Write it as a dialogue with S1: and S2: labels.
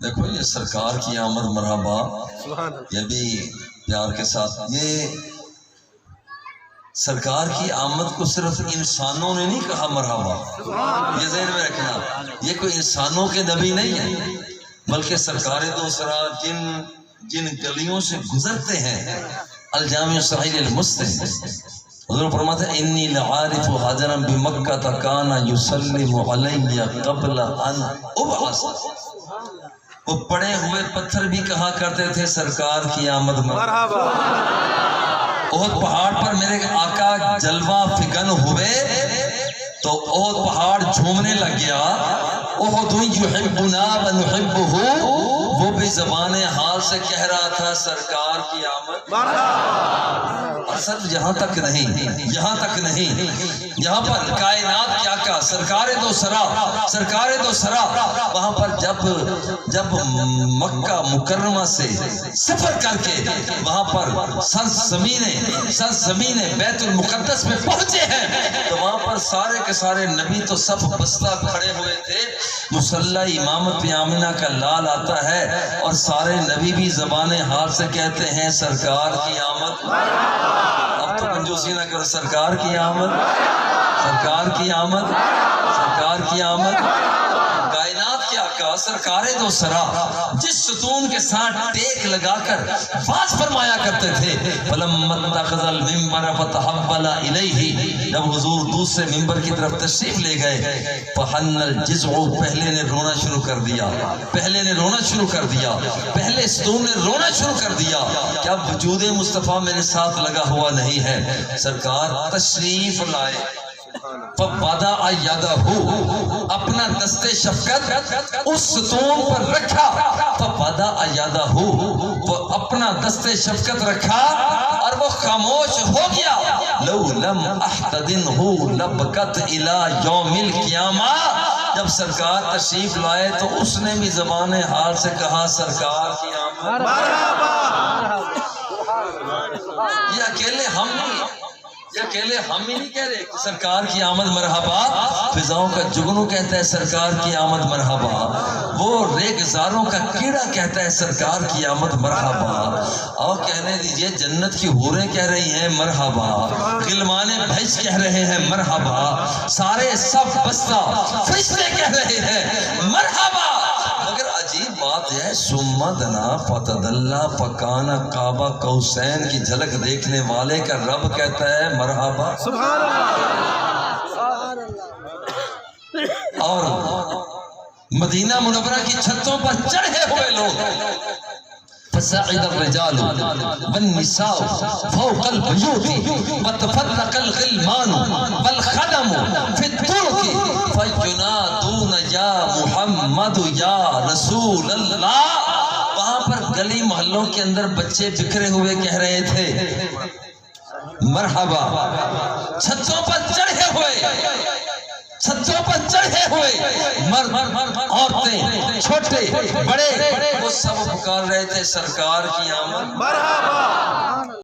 S1: دیکھو یہ سرکار کی آمد مرحبا، یہ بھی پیار کے ساتھ، یہ سرکار کی آمد کو صرف انسانوں نے نہیں کہا مرحبا، یہ ذہن میں رکھنا، یہ کوئی انسانوں کے نبی نہیں ہے، بلکہ سرکار دوسرا جن گلیوں سے گزرتے ہیں الجامع صحیح المسلم، حضور فرماتے ہیں انی لعارف حجرا بمکہ کان یسلم علی قبل ان ابعث، وہ پڑے ہوئے پتھر بھی کہا کرتے تھے سرکار کی آمد مرحبا۔ احد پہاڑ پر میرے آقا جلوہ فگن ہوئے تو احد پہاڑ جھومنے لگ گیا، احد یحبنا ونحبہ، وہ بھی زبان حال سے کہہ رہا تھا سرکار کی آمد مرحبا۔ اور صرف یہاں تک نہیں، یہاں پر کائنات کیا کہا سرکار دو سرا، وہاں پر جب مکہ مکرمہ سے سفر کر کے وہاں پر سرزمین بیت المقدس میں پہنچے ہیں تو وہاں پر سارے کے سارے نبی تو صف بستہ کھڑے ہوئے تھے، مصلی امامت آمنہ کا لال آتا ہے اور سارے نبی بھی زبان حال سے کہتے ہیں سرکار کی آمد۔ اب تو کنجوسی نہ کرو، سرکار کی آمد، سرکار کی آمد، سرکار کی آمد۔ کائنات کیا کہا سرکار دو سرا، جس ستون کے ساتھ ٹیک لگا کر باز فرمایا کرتے تھے فَلَمَّا اتَّخَذَ الْمِنبَرَ فَتَحَوَّلَ إِلَيْهِ، جب حضور دوسرے ممبر کی طرف تشریف لے گئے فَحَنَّ الْجِزْعُ، پہلے نے رونا شروع کر دیا، پہلے ستون نے رونا شروع کر دیا، کیا وجود مصطفیٰ میرے ساتھ لگا ہوا نہیں ہے؟ سرکار تشریف لائے، فَوَضَعَ يَدَهُ، اپنا دست شفقت اس ستون پر رکھا، فَوَضَعَ يَدَهُ، وہ اپنا دست شفقت رکھا اور وہ خاموش ہو گیا۔ لَوْ لَمْ أَحْتَدِنْهُ لَبْكَتْ إِلَى يَوْمِ الْقِيَامَةِ، جب سرکار تشریف لائے تو اس نے بھی زبان حال سے کہا سرکار کی آمد مرحبا۔ یہ اکیلے ہم ہی نہیں کہہ رہے کہ سرکار کی آمد مرحبا، فضاؤں کا جگنو کہتا ہے سرکار کی آمد مرحبا، وہ ریگزاروں کا کیڑا کہتا ہے سرکار کی آمد مرحبا، اور کہنے دیجئے جنت کی حوریں کہہ رہی ہیں مرحبا، غلمان بھیج کہہ رہے ہیں مرحبا، سارے صف بستہ فرشتے کہہ رہے ہیں مرحبا۔ مگر عجیب بات ہے ثم دنا فتدلی فکان قاب قوسین کی جھلک دیکھنے والے کا رب کہتا ہے مرحبا، سبحان اللہ۔ اور مدینہ منورہ کی چھتوں پر چڑھے ہوئے لوگ فَسَعِدَ الرِّجَالُ وَالنِّسَاءُ فَوْقَ الْبُيُوتِ وَتَفَرَّقَ الْغِلْمَانُ وَالْخَدَمُ فِي الطُّرُقِ فَيُنَادُونَ يَا مُحَمَّدُ يَا رَسُولَ اللَّهِ، وہاں پر گلی محلوں کے اندر بچے بکھرے ہوئے کہہ رہے تھے مرحبا، چھتوں پر چڑھے ہوئے مرد عورتیں چھوٹے بڑے وہ سب پکار رہے تھے سرکار کی آمد مرحبا۔